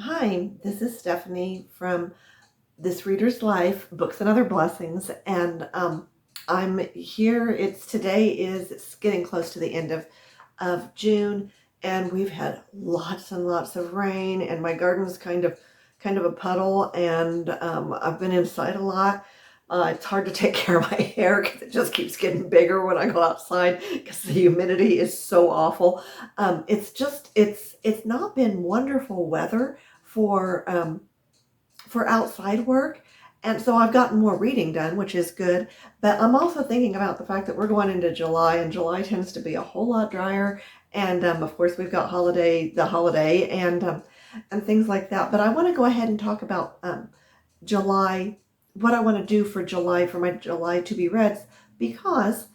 Hi, this is Stephanie from This Reader's Life, Books and Other Blessings, and I'm here. It's getting close to the end of June, and we've had lots and lots of rain, and my garden's kind of a puddle, and I've been inside a lot. It's hard to take care of my hair because it just keeps getting bigger when I go outside because the humidity is so awful. It's not been wonderful weather for outside work, and so I've gotten more reading done, which is good. But I'm also thinking about the fact that we're going into July, and July tends to be a whole lot drier. And of course, we've got the holiday, and things like that. But I want to go ahead and talk about July, what I want to do for July, for my July to be reads, because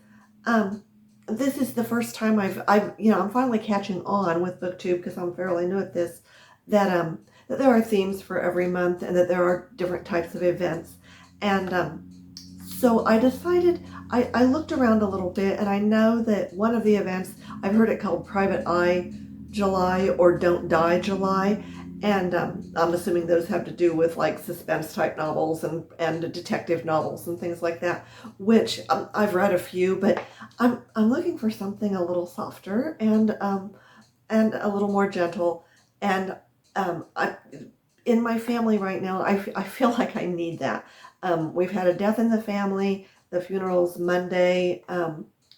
this is the first time I'm finally catching on with BookTube, because I'm fairly new at this, that there are themes for every month and that there are different types of events. And so I decided, I looked around a little bit, and I know that one of the events, I've heard it called Private Eye July or Don't Die July. And I'm assuming those have to do with like suspense type novels and detective novels and things like that, which I've read a few, but I'm looking for something a little softer and a little more gentle. And in my family right now, I feel like I need that. We've had a death in the family. The funeral's Monday.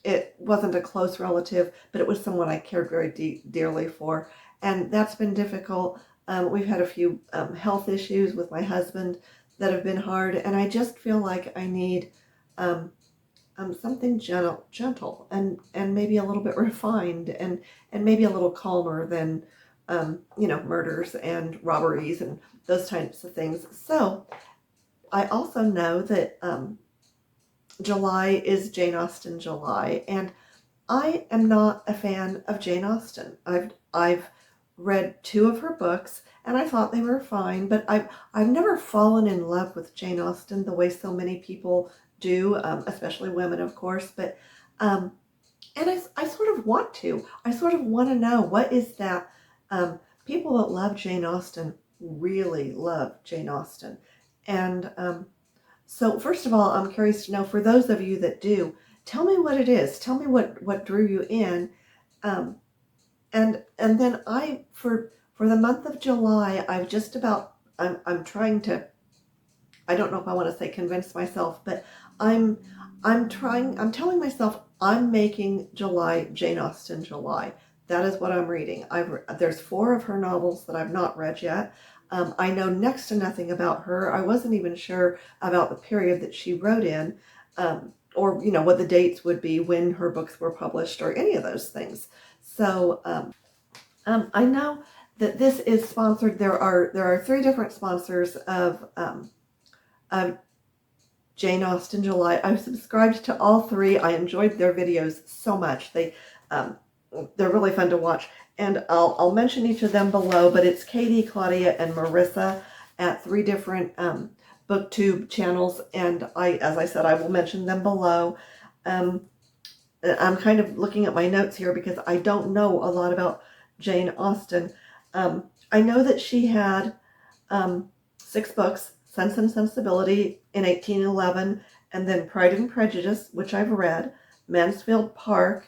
It wasn't a close relative, but it was someone I cared very dearly for, and that's been difficult. We've had a few health issues with my husband that have been hard, and I just feel like I need something gentle and maybe a little bit refined and maybe a little calmer than murders and robberies and those types of things. So I also know that July is Jane Austen July, and I am not a fan of Jane Austen. I've read 2 of her books, and I thought they were fine, but I've never fallen in love with Jane Austen the way so many people do, especially women, of course. But and I sort of want to. I sort of want to know, what is that? People that love Jane Austen really love Jane Austen, and so first of all, I'm curious to know, for those of you that do, tell me what it is. Tell me what drew you in. Um, and then for the month of July, I'm trying to, I don't know if I want to say convince myself, but I'm telling myself I'm making July Jane Austen July. That is what I'm reading. There's 4 of her novels that I've not read yet. I know next to nothing about her. I wasn't even sure about the period that she wrote in, or what the dates would be when her books were published, or any of those things. So I know that this is sponsored. There are 3 different sponsors of Jane Austen July. I've subscribed to all 3. I enjoyed their videos so much. They're really fun to watch, and I'll mention each of them below. But it's Katie, Claudia, and Marissa at 3 different BookTube channels, and as I said, I will mention them below. I'm kind of looking at my notes here because I don't know a lot about Jane Austen. I know that she had 6 books: Sense and Sensibility in 1811, and then Pride and Prejudice, which I've read, Mansfield Park,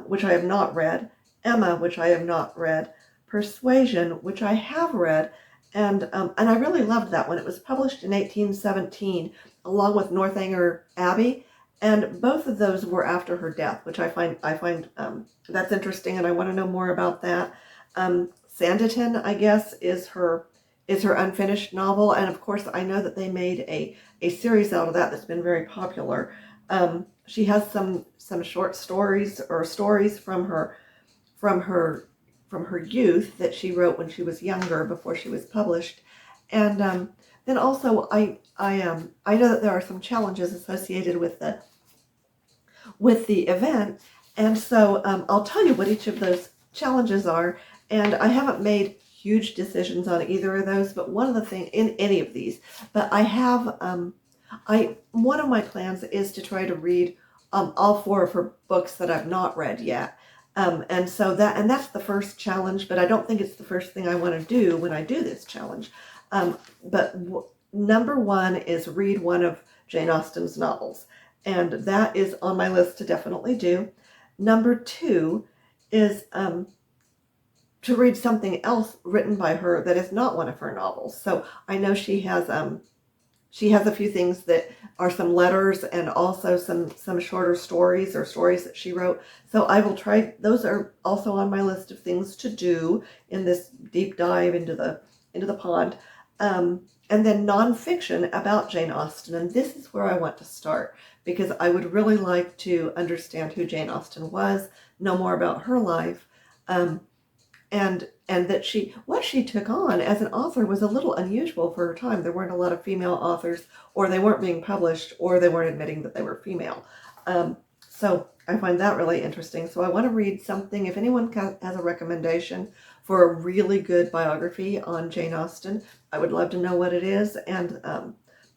which I have not read, Emma, which I have not read, Persuasion, which I have read, and I really loved that one. It was published in 1817, along with Northanger Abbey, and both of those were after her death, which I find that's interesting, and I want to know more about that. Sanditon, I guess, is her unfinished novel, and of course I know that they made a series out of that that's been very popular. She has some short stories, or stories from her youth that she wrote when she was younger, before she was published. And then also I know that there are some challenges associated with the event, and so I'll tell you what each of those challenges are. And I haven't made huge decisions on either of those, but one of the things in any of these, but I have one of my plans is to try to read all 4 of her books that I've not read yet. And so that's the first challenge, but I don't think it's the first thing I want to do when I do this challenge. But number one is read one of Jane Austen's novels, and that is on my list to definitely do. Number two is to read something else written by her that is not one of her novels. So I know she has a few things that are some letters and also some shorter stories or stories that she wrote. So I will try. Those are also on my list of things to do in this deep dive into the pond. And then nonfiction about Jane Austen. And this is where I want to start because I would really like to understand who Jane Austen was, know more about her life. And that what she took on as an author was a little unusual for her time. There weren't a lot of female authors, or they weren't being published, or they weren't admitting that they were female. So I find that really interesting. So I want to read something. If anyone has a recommendation for a really good biography on Jane Austen, I would love to know what it is. And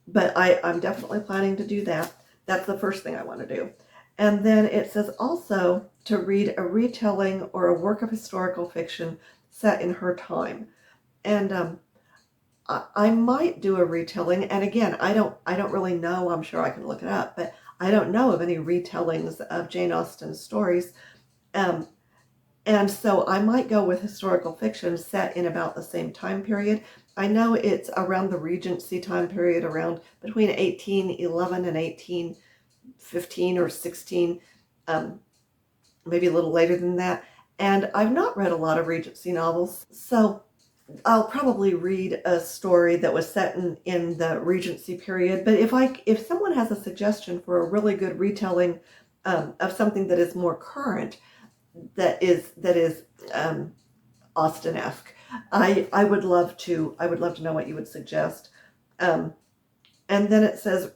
but I'm definitely planning to do that. That's the first thing I want to do. And then it says also to read a retelling or a work of historical fiction set in her time. And I might do a retelling. And again, I don't really know. I'm sure I can look it up, but I don't know of any retellings of Jane Austen's stories. And so I might go with historical fiction set in about the same time period. I know it's around the Regency time period, around between 1811 and 1815 or 16, maybe a little later than that. And I've not read a lot of Regency novels, so I'll probably read a story that was set in the Regency period. But if someone has a suggestion for a really good retelling of something that is more current, that is Austen-esque, I would love to know what you would suggest. And then it says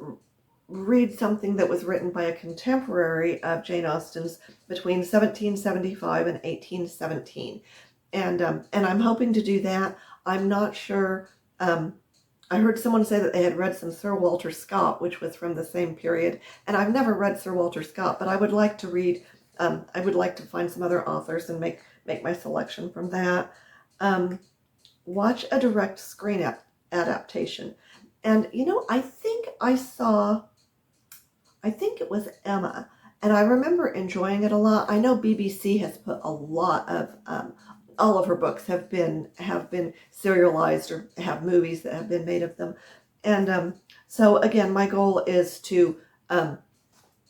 read something that was written by a contemporary of Jane Austen's between 1775 and 1817. And I'm hoping to do that. I'm not sure. I heard someone say that they had read some Sir Walter Scott, which was from the same period. And I've never read Sir Walter Scott, but I would like to read, I would like to find some other authors and make my selection from that. Watch a direct screen adaptation. And, I think it was Emma, and I remember enjoying it a lot. I know BBC has put a lot of, all of her books have been serialized or have movies that have been made of them. And so again, my goal is to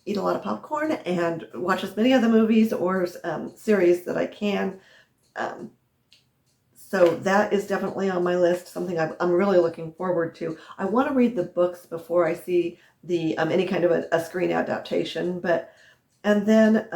eat a lot of popcorn and watch as many of the movies or series that I can. So that is definitely on my list, something I'm really looking forward to. I want to read the books before I see the any kind of a screen adaptation. And then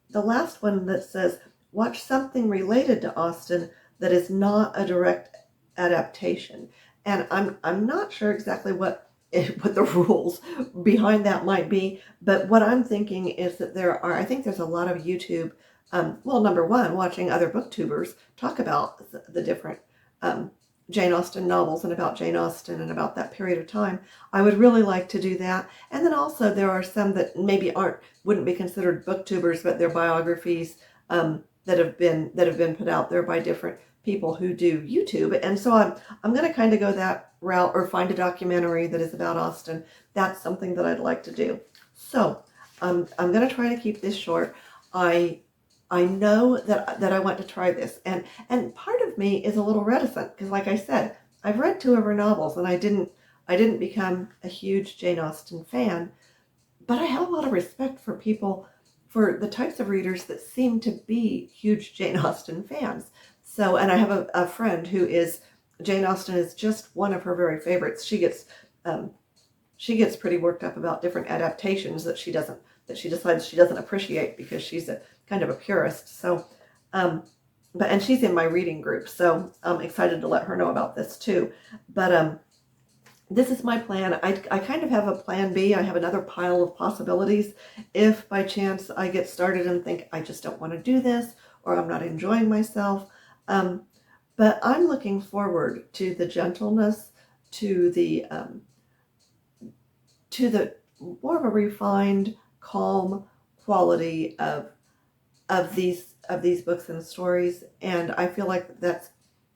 the last one that says, watch something related to Austen that is not a direct adaptation. And I'm not sure exactly what the rules behind that might be, but what I'm thinking is that I think there's a lot of YouTube, number one, watching other booktubers talk about the different Jane Austen novels and about Jane Austen and about that period of time. I would really like to do that. And then also there are some that maybe wouldn't be considered booktubers, but they're biographies that have been put out there by different people who do YouTube. And so I'm going to kind of go that route or find a documentary that is about Austen. That's something that I'd like to do. So I'm going to try to keep this short. I know that I want to try this, and part of me is a little reticent because, like I said, I've read two of her novels, and I didn't become a huge Jane Austen fan, but I have a lot of respect for for the types of readers that seem to be huge Jane Austen fans. So, and I have a friend who is Jane Austen is just one of her very favorites. She gets pretty worked up about different adaptations that she decides she doesn't appreciate because she's a kind of a purist. So, and she's in my reading group, so I'm excited to let her know about this too. But this is my plan. I kind of have a plan B. I have another pile of possibilities if by chance I get started and think I just don't want to do this or I'm not enjoying myself. But I'm looking forward to the gentleness, to the more of a refined, calm quality of of these books and stories, and I feel like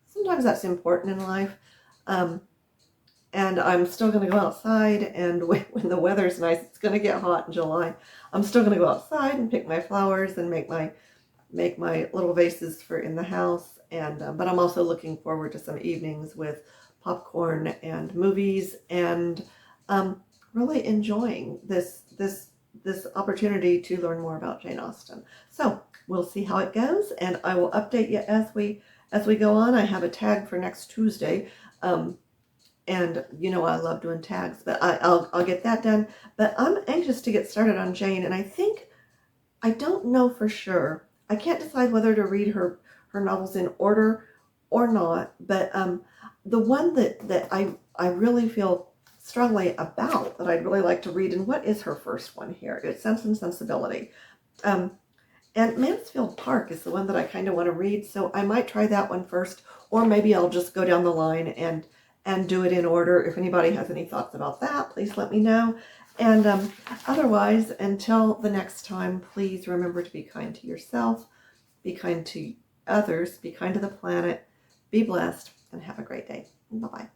sometimes that's important in life. And I'm still going to go outside, and when the weather's nice, it's going to get hot in July. I'm still going to go outside and pick my flowers and make my little vases for in the house. And but I'm also looking forward to some evenings with popcorn and movies, and really enjoying this opportunity to learn more about Jane Austen. So we'll see how it goes, and I will update you as we go on. I have a tag for next Tuesday. And you know I love doing tags, but I'll get that done. But I'm anxious to get started on Jane, and I don't know for sure. I can't decide whether to read her novels in order or not. But the one that I really feel strongly about, that I'd really like to read, and what is her first one here? It's Sense and Sensibility. And Mansfield Park is the one that I kind of want to read, so I might try that one first, or maybe I'll just go down the line and do it in order. If anybody has any thoughts about that, please let me know. And otherwise, until the next time, please remember to be kind to yourself, be kind to others, be kind to the planet, be blessed, and have a great day. Bye-bye.